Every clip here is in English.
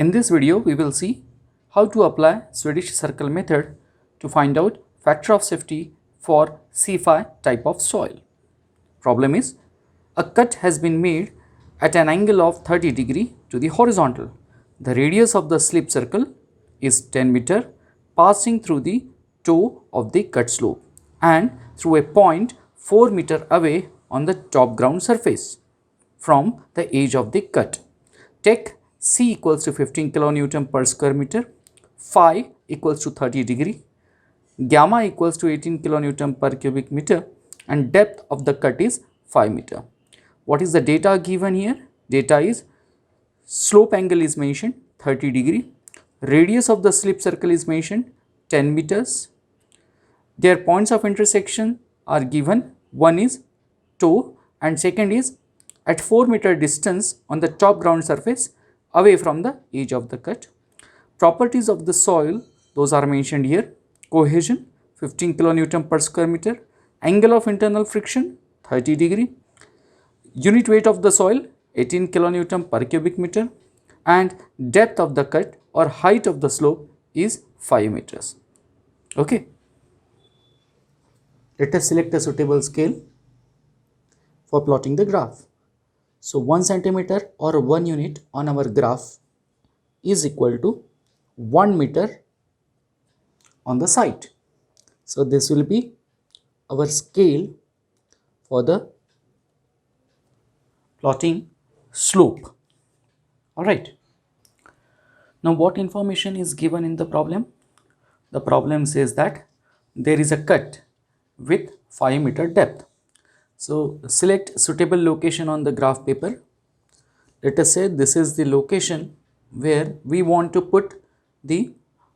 In this video, we will see how to apply Swedish circle method to find out factor of safety for C5 type of soil. Problem is, a cut has been made at an angle of 30° to the horizontal. The radius of the slip circle is 10 meter passing through the toe of the cut slope and through a point 4 meter away on the top ground surface from the edge of the cut. Take C equals to 15 kilonewton per square meter, phi equals to 30°, gamma equals to 18 kilonewton per cubic meter, and depth of the cut is 5 meter. What is the data given here? Data is slope angle is mentioned 30°, radius of the slip circle is mentioned 10 meters. Their points of intersection are given. One is toe and second is at 4 meter distance on the top ground surface away from the edge of the cut. Properties of the soil, those are mentioned here. Cohesion 15 kilonewton per square meter, angle of internal friction 30°, unit weight of the soil 18 kilonewton per cubic meter, and depth of the cut or height of the slope is 5 meters. Okay. Let us select a suitable scale for plotting the graph. So 1 centimeter or 1 unit on our graph is equal to 1 meter on the site. So this will be our scale for the plotting slope. Alright. Now what information is given in the problem? The problem says that there is a cut with 5 meter depth. So select suitable location on the graph paper. Let us say this is the location where we want to put the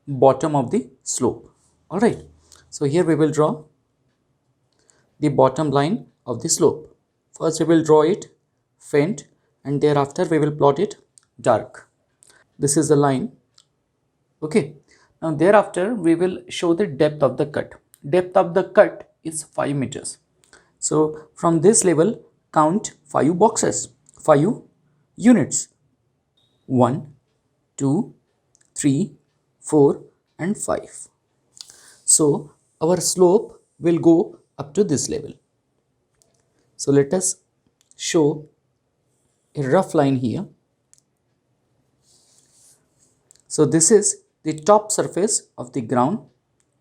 bottom of the slope. Alright. So here we will draw the bottom line of the slope. First we will draw it faint and thereafter we will plot it dark. This is the line. Okay. Now thereafter we will show the depth of the cut. Depth of the cut is 5 meters. So from this level count 5 boxes, 5 units. 1, 2, 3, 4 and 5. So our slope will go up to this level. So let us show a rough line here. So this is the top surface of the ground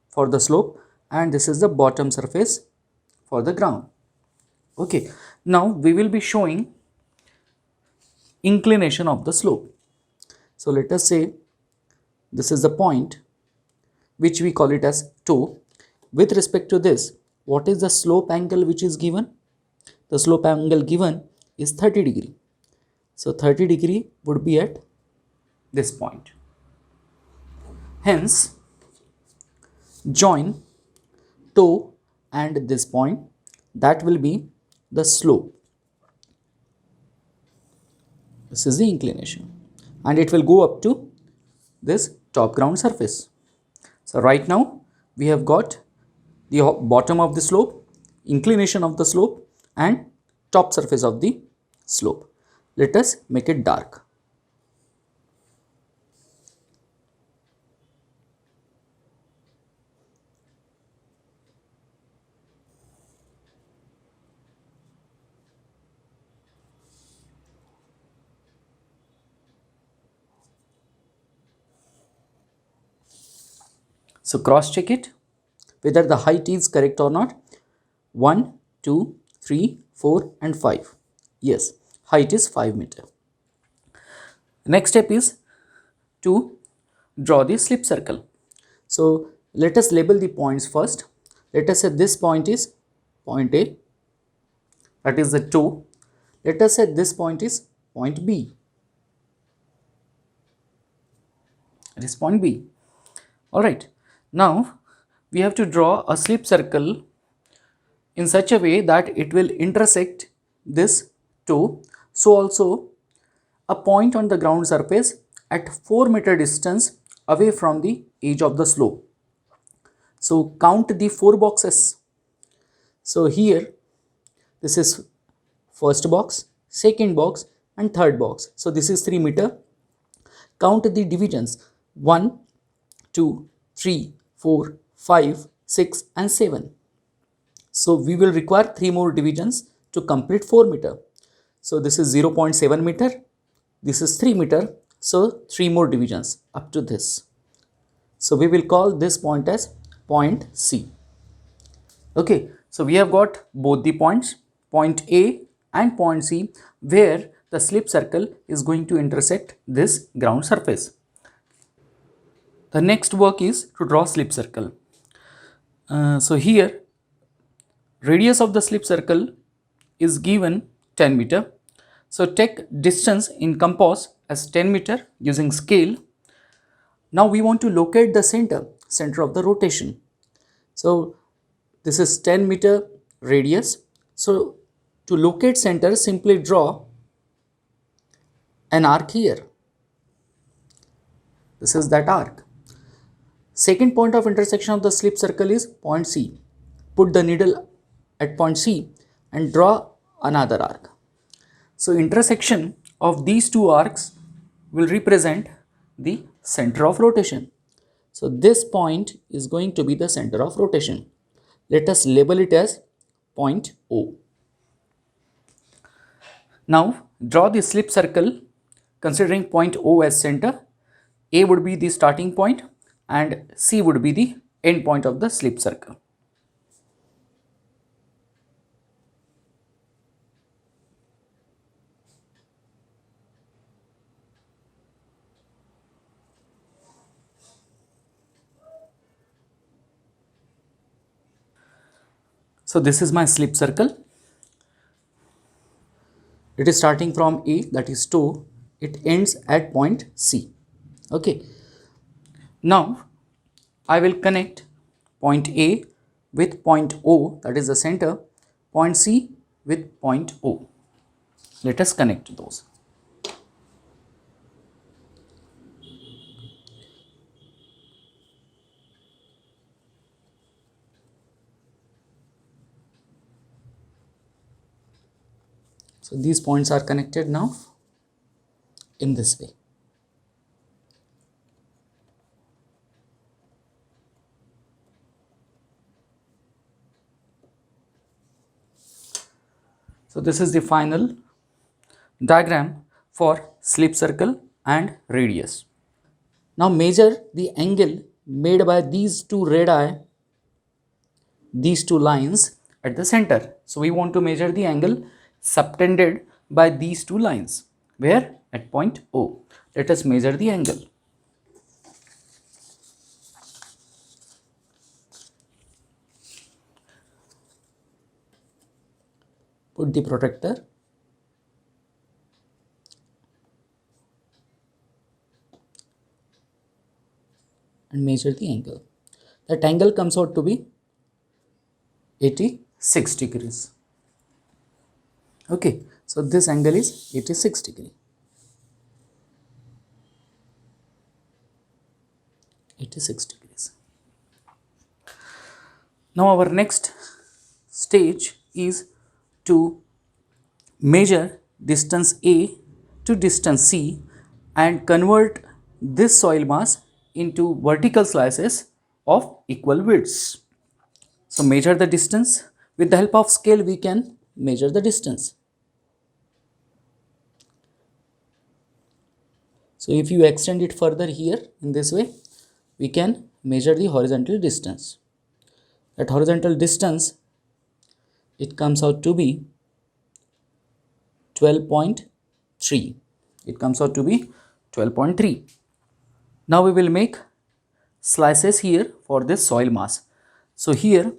for the slope and this is the bottom surface for the ground. Okay, now we will be showing inclination of the slope. So let us say this is the point which we call it as toe. With respect to this, what is the slope angle which is given? The slope angle given is 30°. So 30° would be at this point. Hence, join toe and this point, that will be the slope. This is the inclination and it will go up to this top ground surface. So right now we have got the bottom of the slope, inclination of the slope and top surface of the slope. Let us make it dark. So cross check it whether the height is correct or not. 1, 2, 3, 4 and 5. Yes, height is 5 meter. Next step is to draw the slip circle. So let us label the points first. Let us say this point is point A, that is the toe. Let us say this point is point B. It is point B. Alright. Now we have to draw a slip circle in such a way that it will intersect this toe. So also a point on the ground surface at 4 meter distance away from the edge of the slope. So count the 4 boxes. So here this is first box, second box and third box. So this is 3 meter. Count the divisions 1, 2, 3, 4, 5, 6 and 7. So we will require 3 more divisions to complete 4 meter. So this is 0.7 meter, this is 3 meter, so 3 more divisions up to this. So we will call this point as point C. Okay, so we have got both the points, point A and point C, where the slip circle is going to intersect this ground surface. The next work is to draw slip circle. So here radius of the slip circle is given 10 meter. So take distance in compass as 10 meter using scale. Now we want to locate the center of the rotation. So this is 10 meter radius. So to locate center, simply draw an arc here. This is that arc. Second point of intersection of the slip circle is point C. Put the needle at point C and draw another arc. So intersection of these two arcs will represent the center of rotation. So this point is going to be the center of rotation. Let us label it as point O. Now draw the slip circle considering point O as center. A would be the starting point and C would be the end point of the slip circle. So this is my slip circle. It is starting from A, that is toe. It ends at point C. Okay. Now I will connect point A with point O, that is the center, point C with point O. Let us connect those. So these points are connected now in this way. So this is the final diagram for slip circle and radius. Now measure the angle made by these two radii, these two lines at the center. So we want to measure the angle subtended by these two lines. Where? At point O. Let us measure the angle. Put the protractor. And measure the angle. That angle comes out to be 86 degrees. Okay, so this angle is 86 degree. 86 degrees. Now our next stage is to measure distance A to distance C and convert this soil mass into vertical slices of equal widths. So measure the distance. With the help of scale we can measure the distance. So if you extend it further here in this way, we can measure the horizontal distance. That horizontal distance, it comes out to be 12.3. It comes out to be 12.3. Now we will make slices here for this soil mass. So here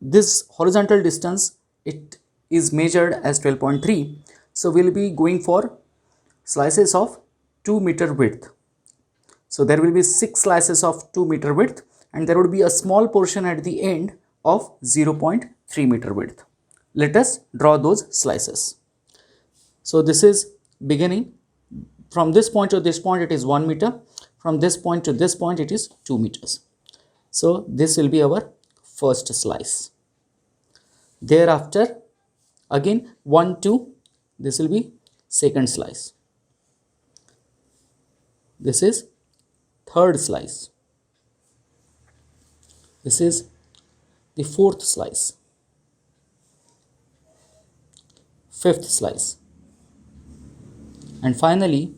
this horizontal distance, it is measured as 12.3. So we will be going for slices of 2 meter width. So there will be 6 slices of 2 meter width and there would be a small portion at the end of 0.3 meter width. Let us draw those slices. So this is beginning. From this point to this point it is 1 meter. From this point to this point it is 2 meters. So this will be our first slice. Thereafter again 1, 2, this will be second slice. This is third slice. This is the fourth slice, fifth slice, and finally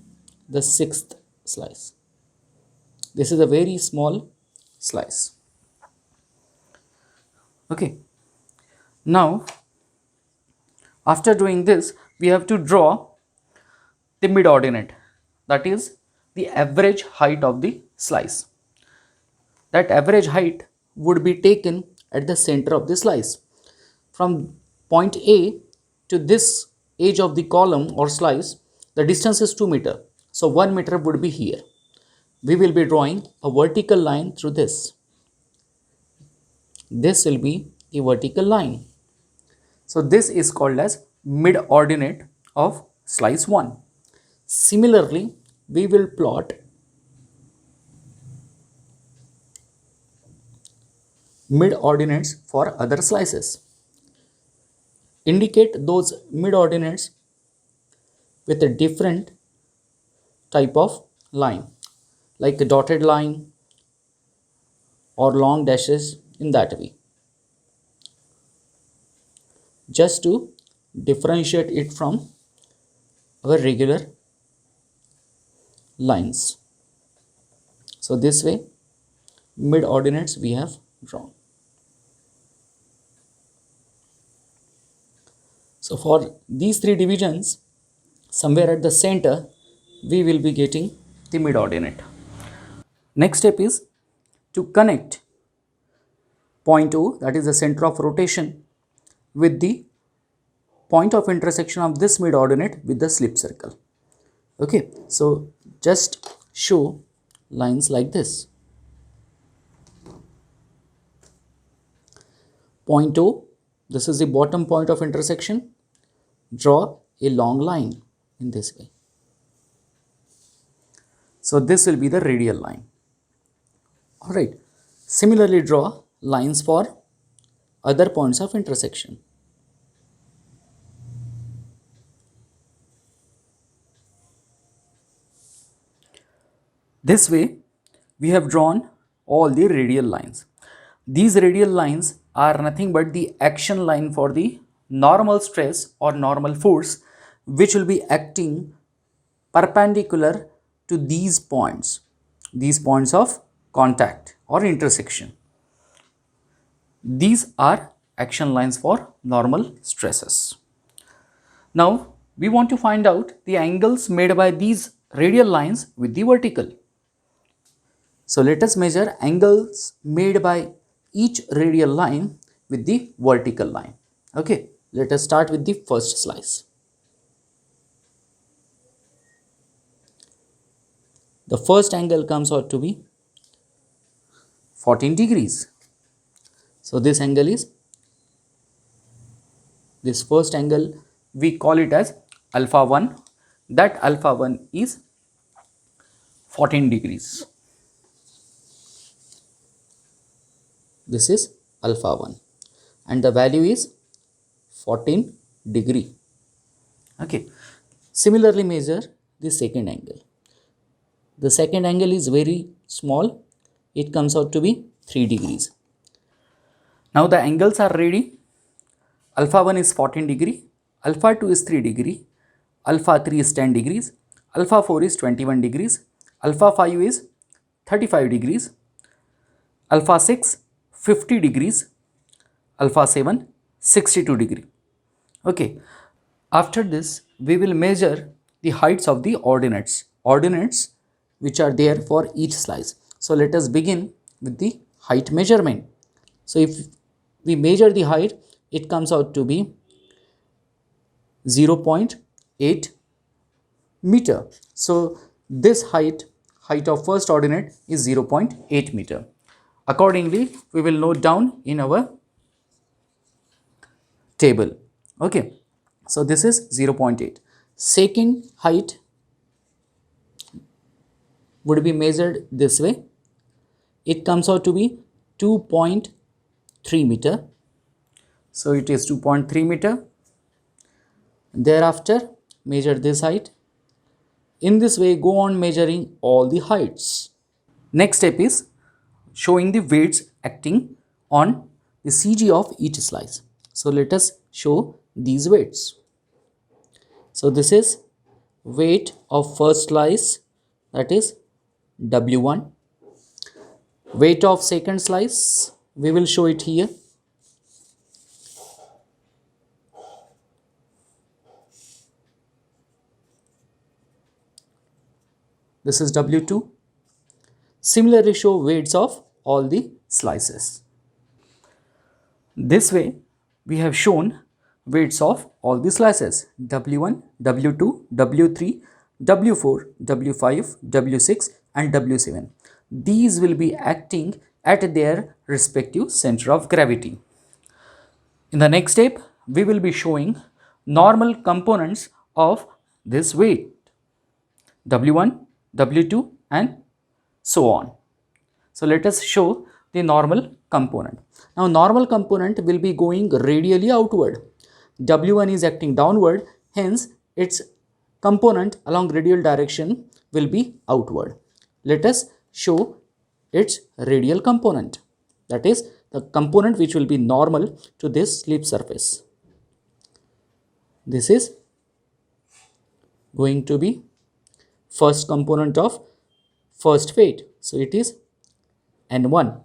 the sixth slice. This is a very small slice. Okay. Now, after doing this, we have to draw the mid ordinate, that is the average height of the slice. That average height would be taken at the center of the slice. From point A to this edge of the column or slice, the distance is 2 meter. So 1 meter would be here. We will be drawing a vertical line through this. This will be the vertical line. So this is called as mid ordinate of slice 1. Similarly, we will plot mid ordinates for other slices. Indicate those mid ordinates with a different type of line, like a dotted line or long dashes, in that way, just to differentiate it from our regular lines. So this way mid ordinates we have drawn. So for these three divisions, somewhere at the center we will be getting the mid ordinate. Next step is to connect point O, that is the center of rotation, with the point of intersection of this mid ordinate with the slip circle. Okay, so just show lines like this. Point O, this is the bottom point of intersection. Draw a long line in this way. So this will be the radial line. Alright, similarly draw lines for other points of intersection. This way we have drawn all the radial lines. These radial lines are nothing but the action line for the normal stress or normal force which will be acting perpendicular to these points of contact or intersection. These are action lines for normal stresses. Now we want to find out the angles made by these radial lines with the vertical. So let us measure angles made by each radial line with the vertical line. Okay, let us start with the first slice. The first angle comes out to be 14 degrees. So this angle is, this first angle we call it as alpha 1. That alpha 1 is 14 degrees. This is alpha 1 and the value is 14 degree. Okay, similarly measure the second angle. The second angle is very small, it comes out to be 3 degrees. Now the angles are ready. Alpha 1 is 14 degree, alpha 2 is 3 degree, alpha 3 is 10 degrees, alpha 4 is 21 degrees, alpha 5 is 35 degrees, alpha 6 50 degrees, alpha 7 62 degree. Okay, after this we will measure the heights of the ordinates which are there for each slice. So let us begin with the height measurement. So if we measure the height, it comes out to be 0.8 meter. So this height of first ordinate is 0.8 meter. Accordingly, we will note down in our table. Okay, so this is 0.8. Second height would be measured this way. It comes out to be 2.3 meter. So it is 2.3 meter. Thereafter, measure this height. In this way, go on measuring all the heights. Next step is showing the weights acting on the CG of each slice. So let us show these weights. So this is weight of first slice, that is W1. Weight of second slice, we will show it here. This is W2. Similarly, show weights of all the slices. This way, we have shown weights of all the slices: W1, W2, W3, W4, W5, W6 and W7. These will be acting at their respective center of gravity. In the next step, we will be showing normal components of this weight: W1, W2 and so on. So let us show the normal component. Now normal component will be going radially outward. W1 is acting downward, hence its component along radial direction will be outward. Let us show its radial component, that is the component which will be normal to this slip surface. This is going to be first component of first weight, so it is N1.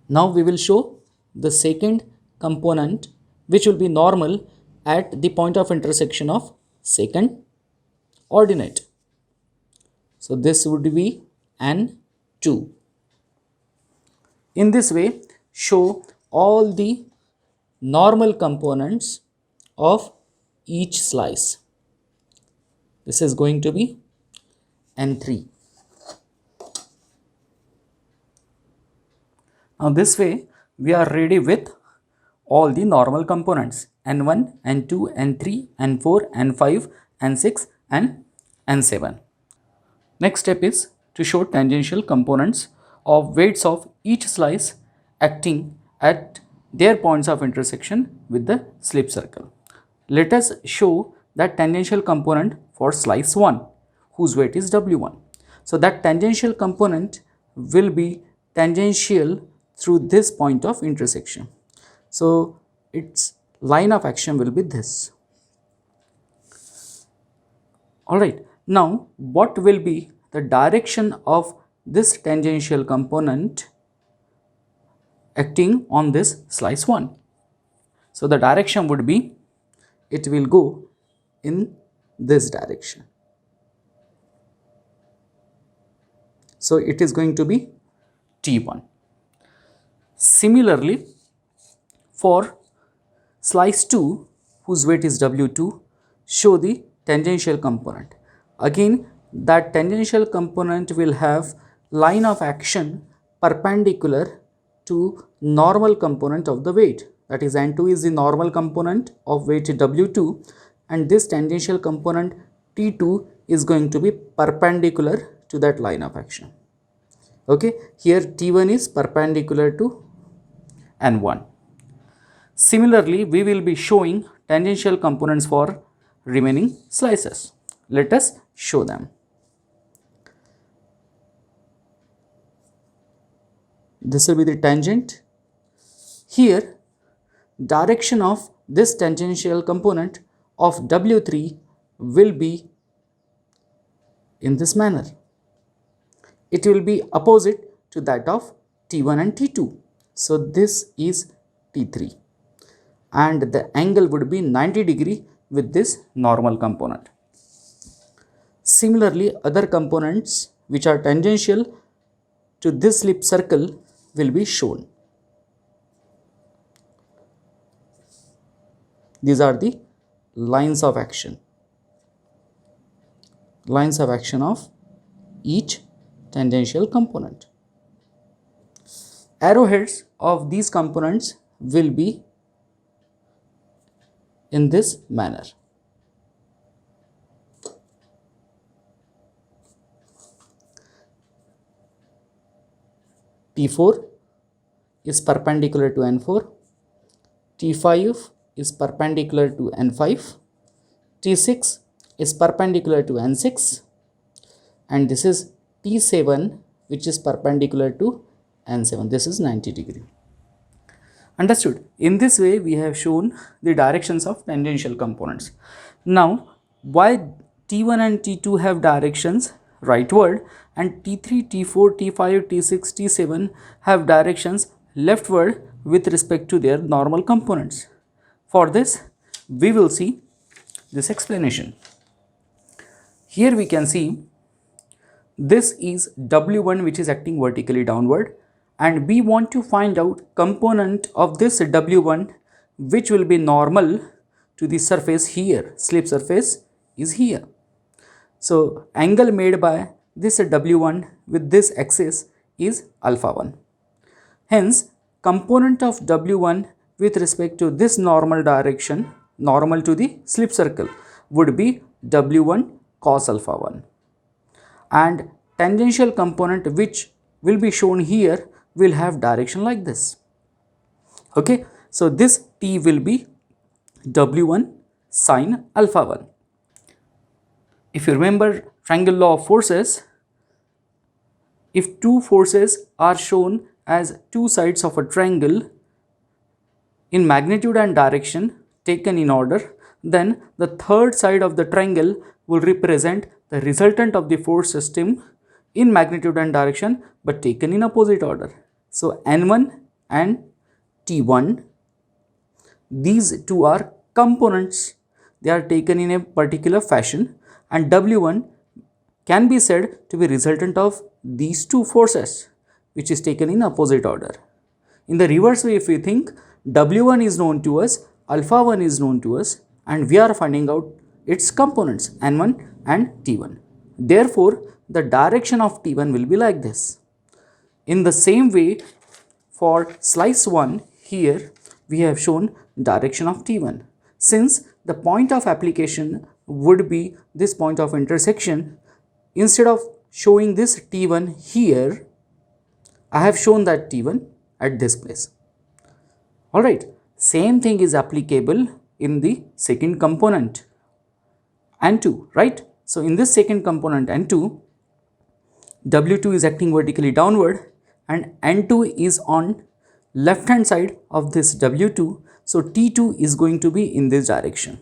Now we will show the second component which will be normal at the point of intersection of second ordinate. So this would be N2. In this way, show all the normal components of each slice. This is going to be N3. Now this way, we are ready with all the normal components: N1, N2, N3, N4, N5, N6 and N7. Next step is to show tangential components of weights of each slice acting at their points of intersection with the slip circle. Let us show that tangential component for slice 1, whose weight is W1. So that tangential component will be tangential through this point of intersection. So its line of action will be this. Alright, now what will be the direction of this tangential component acting on this slice 1? So the direction would be, it will go in this direction. So it is going to be T1. Similarly, for slice 2, whose weight is W2, show the tangential component. Again, that tangential component will have line of action perpendicular to normal component of the weight. That is, N2 is the normal component of weight W2, and this tangential component T2 is going to be perpendicular to that line of action. Okay, here T1 is perpendicular to N1. Similarly, we will be showing tangential components for remaining slices. Let us show them. This will be the tangent. Here, direction of this tangential component of W3 will be in this manner. It will be opposite to that of T1 and T2. So this is T3 and the angle would be 90 degree with this normal component. Similarly, other components which are tangential to this slip circle will be shown. These are the lines of action. Lines of action of each tangential component. Arrowheads of these components will be in this manner. T4 is perpendicular to N4, T5 is perpendicular to N5, T6 is perpendicular to N6 and this is T7 which is perpendicular to N7. This is 90 degree. Understood? In this way we have shown the directions of tangential components. Now why T1 and T2 have directions rightward and T3, T4, T5, T6, T7 have directions leftward with respect to their normal components? For this we will see this explanation. Here we can see this is W1 which is acting vertically downward and we want to find out component of this W1 which will be normal to the surface here. Slip surface is here. So angle made by this W1 with this axis is alpha 1. Hence component of W1 with respect to this normal direction, normal to the slip circle, would be W1 cos alpha 1. And tangential component which will be shown here will have direction like this. Okay, so this T will be W1 sin alpha 1. If you remember triangle law of forces, if two forces are shown as two sides of a triangle in magnitude and direction taken in order, then the third side of the triangle will represent the resultant of the force system in magnitude and direction but taken in opposite order. So N1 and T1, these two are components, they are taken in a particular fashion, and W1 can be said to be resultant of these two forces which is taken in opposite order. In the reverse way, if we think, W1 is known to us, alpha 1 is known to us, and we are finding out its components N1 and T1. Therefore, the direction of T1 will be like this. In the same way, for slice 1, here we have shown direction of T1. Since the point of application would be this point of intersection, instead of showing this T1 here, I have shown that T1 at this place. Alright, same thing is applicable in the second component N2, right? So in this second component N2, W2 is acting vertically downward and N2 is on left hand side of this W2, so T2 is going to be in this direction.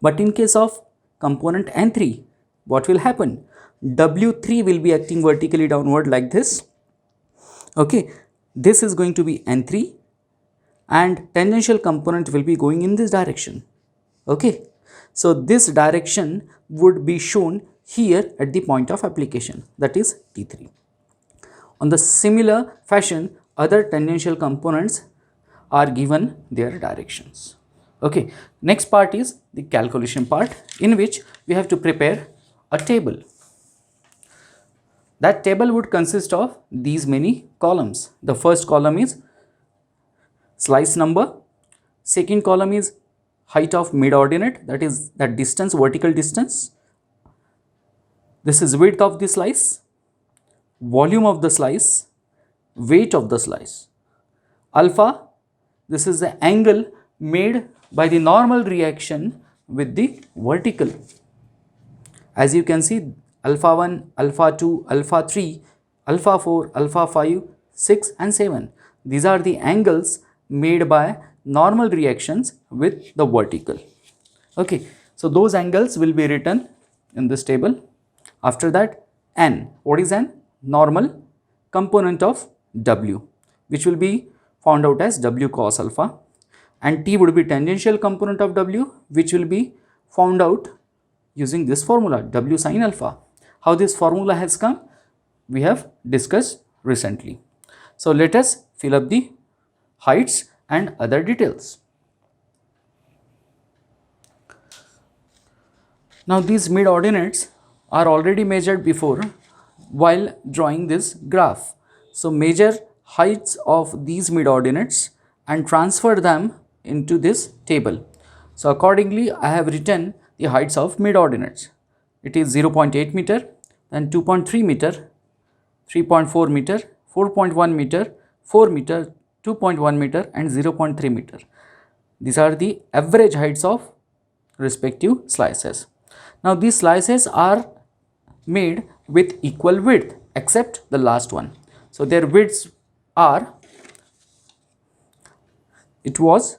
But in case of component N3, what will happen? W3 will be acting vertically downward like this. Okay, this is going to be N3 and tangential component will be going in this direction. Okay, so this direction would be shown here at the point of application, that is T3. On the similar fashion, other tangential components are given their directions. Okay, next part is the calculation part, in which we have to prepare a table. That table would consist of these many columns. The first column is slice number, second column is height of mid ordinate, that is that distance, vertical distance. This is width of the slice, volume of the slice, weight of the slice. Alpha, this is the angle made by the normal reaction with the vertical. As you can see, alpha 1, alpha 2, alpha 3, alpha 4, alpha 5, 6 and 7. These are the angles made by normal reactions with the vertical. Okay, so those angles will be written in this table. After that, N. What is N? Normal component of W, which will be found out as W cos alpha, and T would be tangential component of W, which will be found out using this formula, W sin alpha. How this formula has come, we have discussed recently. So let us fill up the heights and other details. Now these mid ordinates are already measured before while drawing this graph. So measure heights of these mid ordinates and transfer them into this table. So accordingly, I have written the heights of mid ordinates. It is 0.8 meter, then 2.3 meter, 3.4 meter, 4.1 meter, 4 meter, 2.1 meter and 0.3 meter. These are the average heights of respective slices. Now these slices are made with equal width except the last one. So their widths are, it was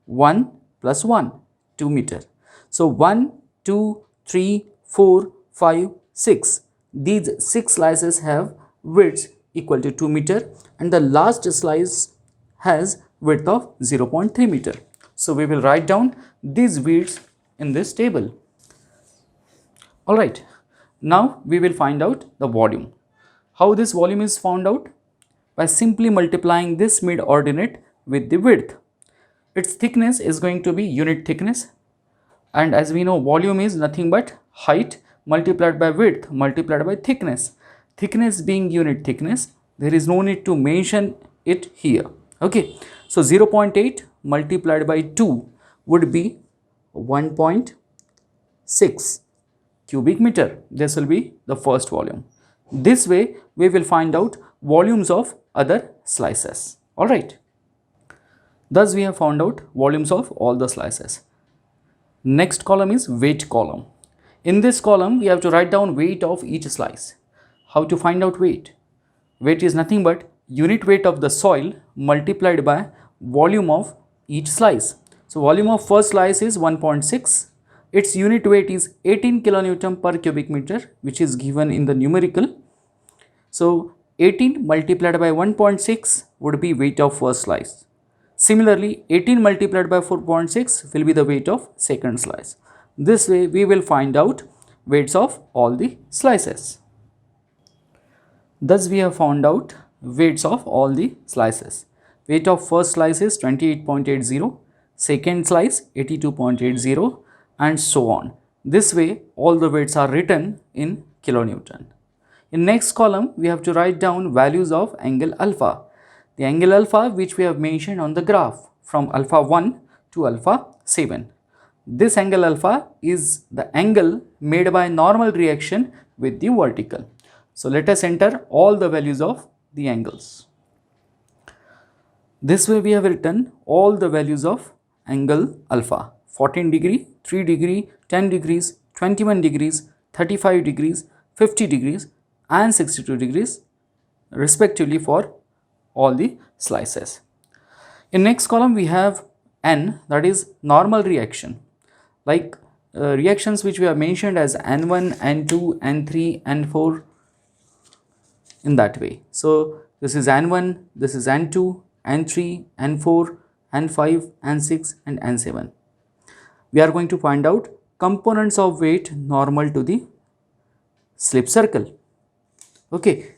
1 plus 1, 2 meter. So 1, 2, 3, 4, 5, 6. These 6 slices have widths equal to 2 meter, and the last slice has width of 0.3 meter. So we will write down these widths in this table. Alright, now we will find out the volume. How this volume is found out? By simply multiplying this mid ordinate with the width. Its thickness is going to be unit thickness, and as we know, volume is nothing but height multiplied by width multiplied by thickness. Thickness being unit thickness, there is no need to mention it here. Okay, so 0.8 multiplied by 2 would be 1.6 cubic meter. This will be the first volume. This way we will find out volumes of other slices. All right. Thus we have found out volumes of all the slices. Next column is weight column. In this column we have to write down weight of each slice. How to find out weight? Weight is nothing but unit weight of the soil multiplied by volume of each slice. So volume of first slice is 1.6. Its unit weight is 18 kilonewton per cubic meter, which is given in the numerical. So 18 multiplied by 1.6 would be weight of first slice. Similarly, 18 multiplied by 4.6 will be the weight of second slice. This way we will find out weights of all the slices. Thus we have found out weights of all the slices. Weight of first slice is 28.80, second slice 82.80, and so on. This way all the weights are written in kilonewton. In next column we have to write down values of angle alpha. The angle alpha which we have mentioned on the graph from alpha 1 to alpha 7. This angle alpha is the angle made by normal reaction with the vertical. So let us enter all the values of the angles. This way we have written all the values of angle alpha: 14 degree, 3 degree, 10 degrees, 21 degrees, 35 degrees, 50 degrees and 62 degrees respectively for all the slices. In next column we have N, that is normal reaction, like reactions which we have mentioned as N1, N2, N3, N4 in that way. So this is N1, this is N2, N3, N4, N5, N6 and N7. We are going to find out components of weight normal to the slip circle. Okay,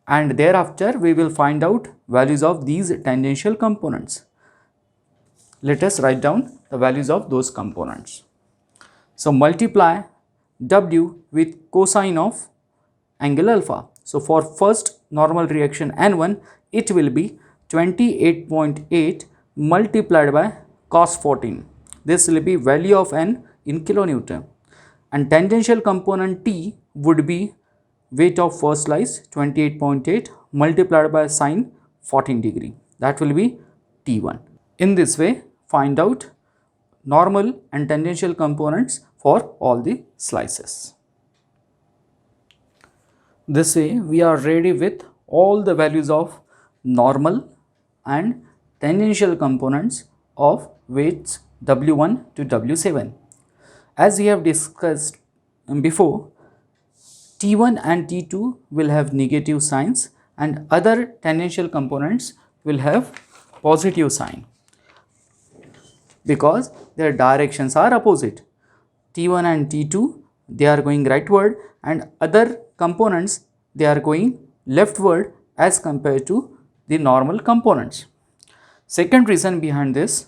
and thereafter we will find out values of these tangential components. Let us write down the values of those components. So multiply W with cosine of angle alpha. So for first normal reaction N1, it will be 28.8 multiplied by cos 14. This will be value of N in kilonewton. And tangential component T would be weight of first slice 28.8 multiplied by sine 14 degree. That will be T1. In this way, find out normal and tangential components for all the slices. This way we are ready with all the values of normal and tangential components of weights W1 to W7. As we have discussed before, T1 and T2 will have negative signs and other tangential components will have positive sign because their directions are opposite. T1 and T2, they are going rightward and other components, they are going leftward as compared to the normal components. Second reason behind this,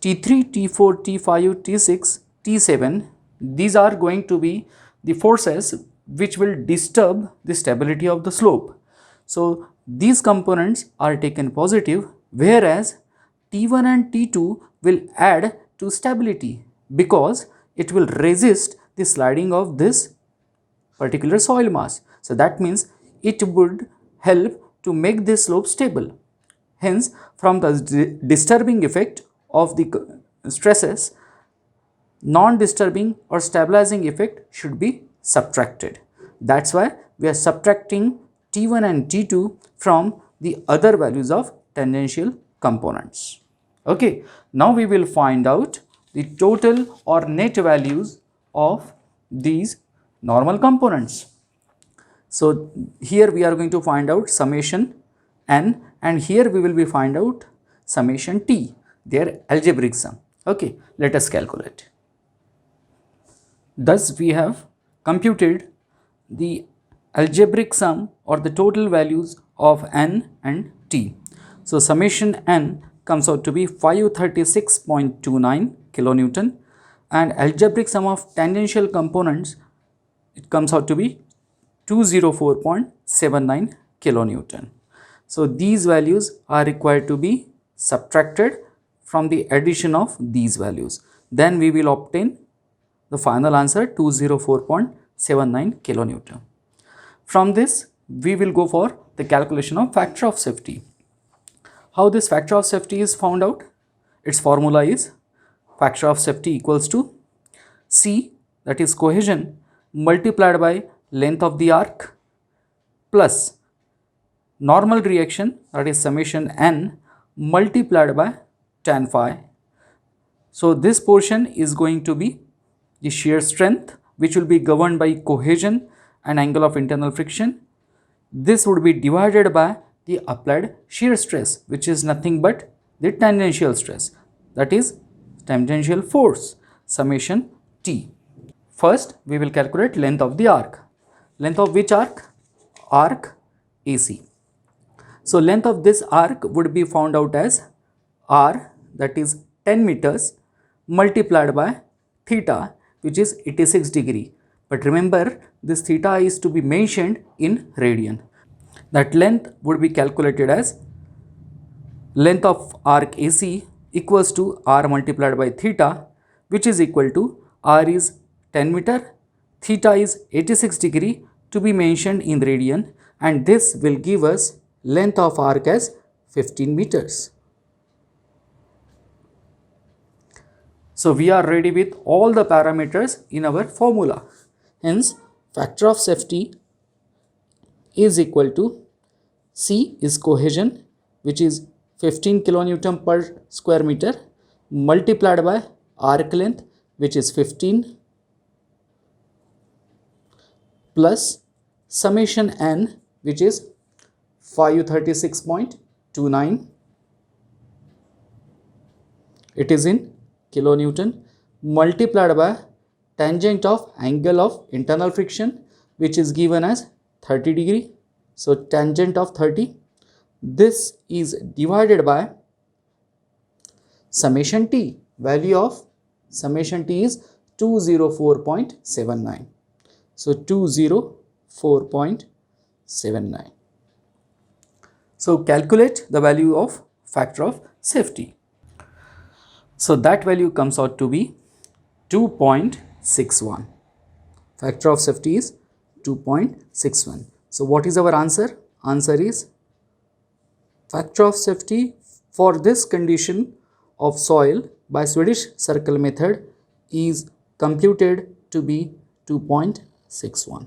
T3, T4, T5, T6, T7, these are going to be the forces which will disturb the stability of the slope. So these components are taken positive, whereas T1 and T2 will add to stability because it will resist the sliding of this particular soil mass. So that means it would help to make this slope stable. Hence, from the disturbing effect of the stresses, non-disturbing or stabilizing effect should be subtracted. That's why we are subtracting T1 and T2 from the other values of tangential components. Okay, now we will find out the total or net values of these normal components. So here we are going to find out summation n, and here we will be find out summation t, their algebraic sum. Okay, let us calculate. Thus we have computed the algebraic sum or the total values of n and t. So summation n comes out to be 536.29 kilonewton, and algebraic sum of tangential components, it comes out to be 204.79 kilonewton. So these values are required to be subtracted from the addition of these values. Then we will obtain the final answer 204.79 kilonewton. From this we will go for the calculation of factor of safety. How this factor of safety is found out? Its formula is factor of safety equals to C, that is cohesion, multiplied by length of the arc plus normal reaction, that is summation n, multiplied by tan phi. So this portion is going to be the shear strength, which will be governed by cohesion and angle of internal friction. This would be divided by the applied shear stress, which is nothing but the tangential stress, that is tangential force, summation T. First we will calculate length of the arc. Length of which arc? Arc AC. So length of this arc would be found out as r, that is 10 meters, multiplied by theta, which is 86 degree. But remember, this theta is to be mentioned in radian. That length would be calculated as length of arc AC equals to r multiplied by theta, which is equal to r is 10 meter, theta is 86 degree, to be mentioned in radian, and this will give us length of arc as 15 meters. So we are ready with all the parameters in our formula. Hence factor of safety is equal to C is cohesion, which is 15 kilonewton per square meter, multiplied by arc length, which is 15, plus summation n, which is 536.29, it is in kilonewton, multiplied by tangent of angle of internal friction, which is given as 30 degree. So tangent of 30, this is divided by summation t. Value of summation t is 204.79. So 204.79. So calculate the value of factor of safety. So that value comes out to be 2.61. Factor of safety is 2.61. So what is our answer? Answer is factor of safety for this condition of soil by Swedish circle method is computed to be 2.61.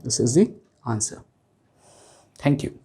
This is the answer. Thank you.